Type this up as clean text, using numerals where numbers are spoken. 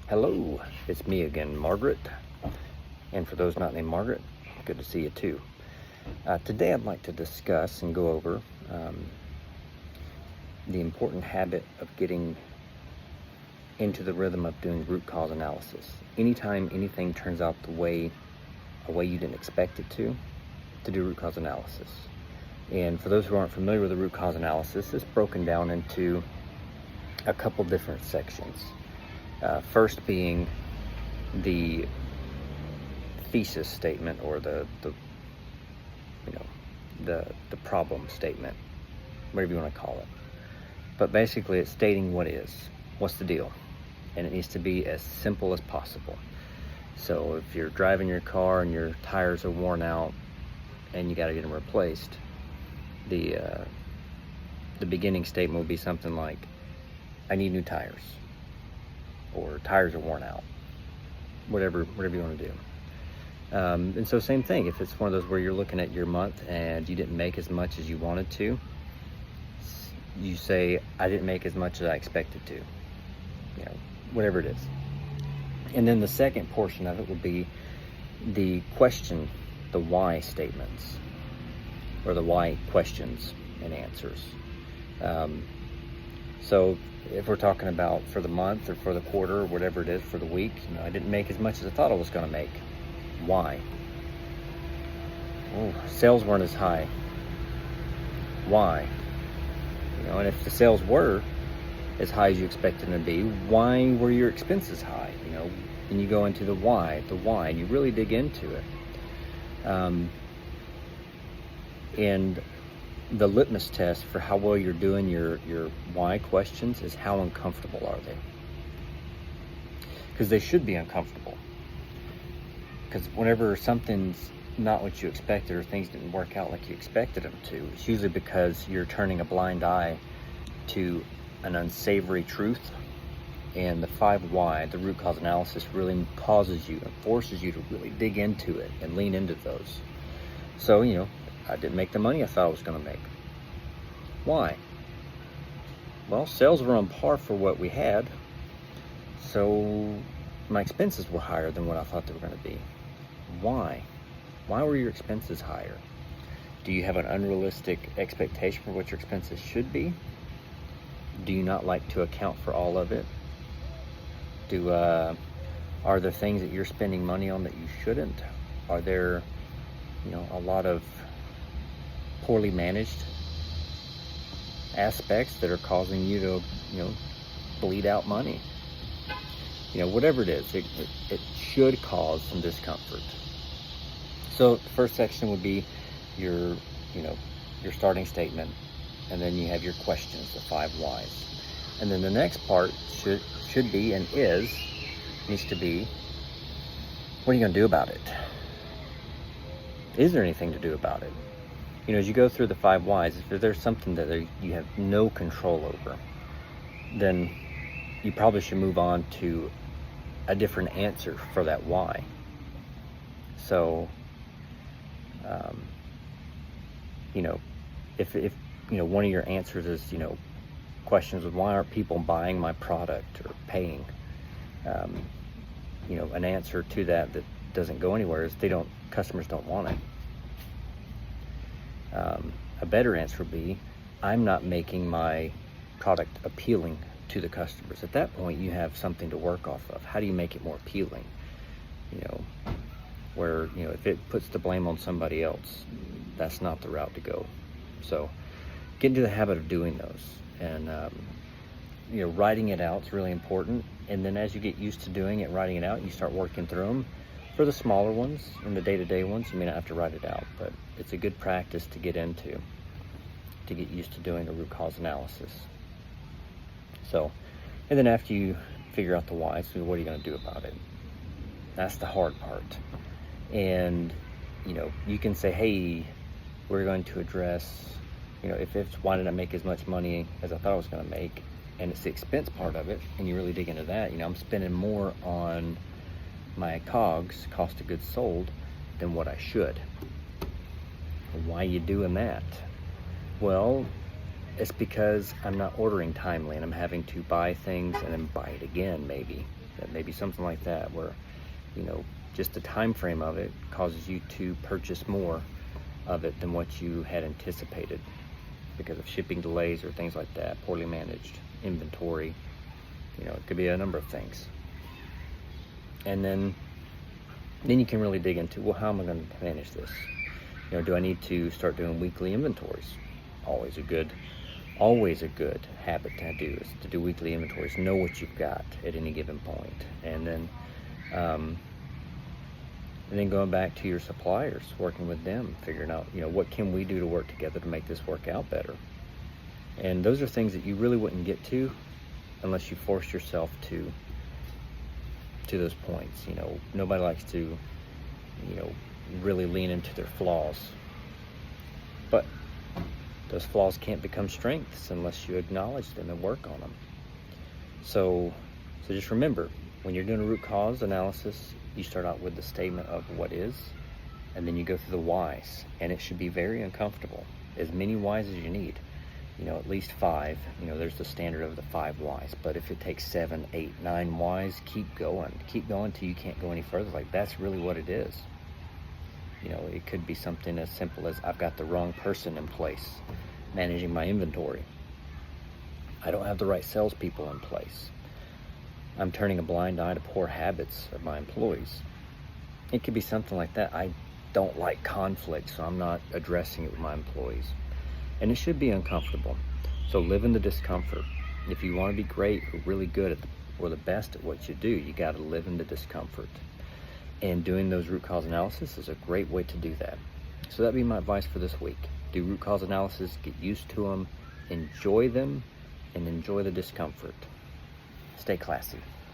Hello, it's me again, Margaret. And for those not named Margaret, good to see you too. Today I'd like to discuss and go over the important habit of getting into the rhythm of doing root cause analysis. Anytime anything turns out a way you didn't expect it to do root cause analysis. And for those who aren't familiar with the root cause analysis, it's broken down into a couple different sections. First being the thesis statement, or the problem statement, whatever you want to call it. But basically it's stating what's the deal, and it needs to be as simple as possible. So if you're driving your car and your tires are worn out and you got to get them replaced, the beginning statement would be something like, I need new tires, or tires are worn out, whatever you want to do. And so same thing, if it's one of those where you're looking at your month and you didn't make as much as you wanted to, you say, I didn't make as much as I expected to, whatever it is. And then the second portion of it would be the question, the why statements, or the why questions and answers. So if we're talking about for the month or for the quarter or whatever it is for the week, I didn't make as much as I thought I was going to make. Why? Oh, sales weren't as high. Why? And if the sales were as high as you expected them to be, why were your expenses high? And you go into the why, and you really dig into it. And the litmus test for how well you're doing your why questions is how uncomfortable are they? Because they should be uncomfortable. Because whenever something's not what you expected, or things didn't work out like you expected them to, it's usually because you're turning a blind eye to an unsavory truth. And the 5 why, the root cause analysis, really causes you and forces you to really dig into it and lean into those. So, I didn't make the money I thought I was going to make. Why? Well, sales were on par for what we had, so my expenses were higher than what I thought they were going to be. Why? Why were your expenses higher? Do you have an unrealistic expectation for what your expenses should be? Do you not like to account for all of it? Are there things that you're spending money on that you shouldn't? Are there, a lot of poorly managed aspects that are causing you to, bleed out money? Whatever it is, it should cause some discomfort. So the first section would be your starting statement, and then you have your questions, the 5 whys. And then the next part should be, and needs to be, what are you going to do about it? Is there anything to do about it? As you go through the 5 whys, if there's something that you have no control over, then you probably should move on to a different answer for that why. So, if one of your answers is, questions of why aren't people buying my product or paying, an answer to that doesn't go anywhere is customers don't want it. A better answer would be, I'm not making my product appealing to the customers. At that point, you have something to work off of. How do you make it more appealing? Where, if it puts the blame on somebody else, that's not the route to go. So get into the habit of doing those. And, writing it out is really important. And then as you get used to doing it, writing it out, you start working through them. For the smaller ones and the day-to-day ones, you may not have to write it out, but it's a good practice to get into, to get used to doing the root cause analysis. So, and then after you figure out the why, so what are you going to do about it? That's the hard part. And, you can say, hey, we're going to address, if it's why did I make as much money as I thought I was going to make, and it's the expense part of it, and you really dig into that, I'm spending more on my COGS, cost of goods sold, than what I should. Why are you doing that? Well, it's because I'm not ordering timely and I'm having to buy things and then buy it again maybe. maybe something like that, where, just the time frame of it causes you to purchase more of it than what you had anticipated because of shipping delays or things like that, poorly managed inventory. It could be a number of things. And then you can really dig into, well, how am I going to manage this? Do I need to start doing weekly inventories? Always a good habit to do is to do weekly inventories. Know what you've got at any given point. And then going back to your suppliers, working with them, figuring out, what can we do to work together to make this work out better? And those are things that you really wouldn't get to unless you force yourself to those points. Nobody likes to, really lean into their flaws. But those flaws can't become strengths unless you acknowledge them and work on them. So just remember, when you're doing a root cause analysis, you start out with the statement of what is, and then you go through the whys. And it should be very uncomfortable. As many whys as you need. At least 5. There's the standard of the 5 whys. But if it takes 7, 8, 9 whys, keep going. Keep going till you can't go any further. Like, that's really what it is. It could be something as simple as, I've got the wrong person in place managing my inventory. I don't have the right salespeople in place. I'm turning a blind eye to poor habits of my employees. It could be something like that. I don't like conflict, so I'm not addressing it with my employees. And it should be uncomfortable. So live in the discomfort. If you want to be great or really good at or the best at what you do, you got to live in the discomfort. And doing those root cause analysis is a great way to do that. So that'd be my advice for this week. Do root cause analysis, get used to them, enjoy them, and enjoy the discomfort. Stay classy.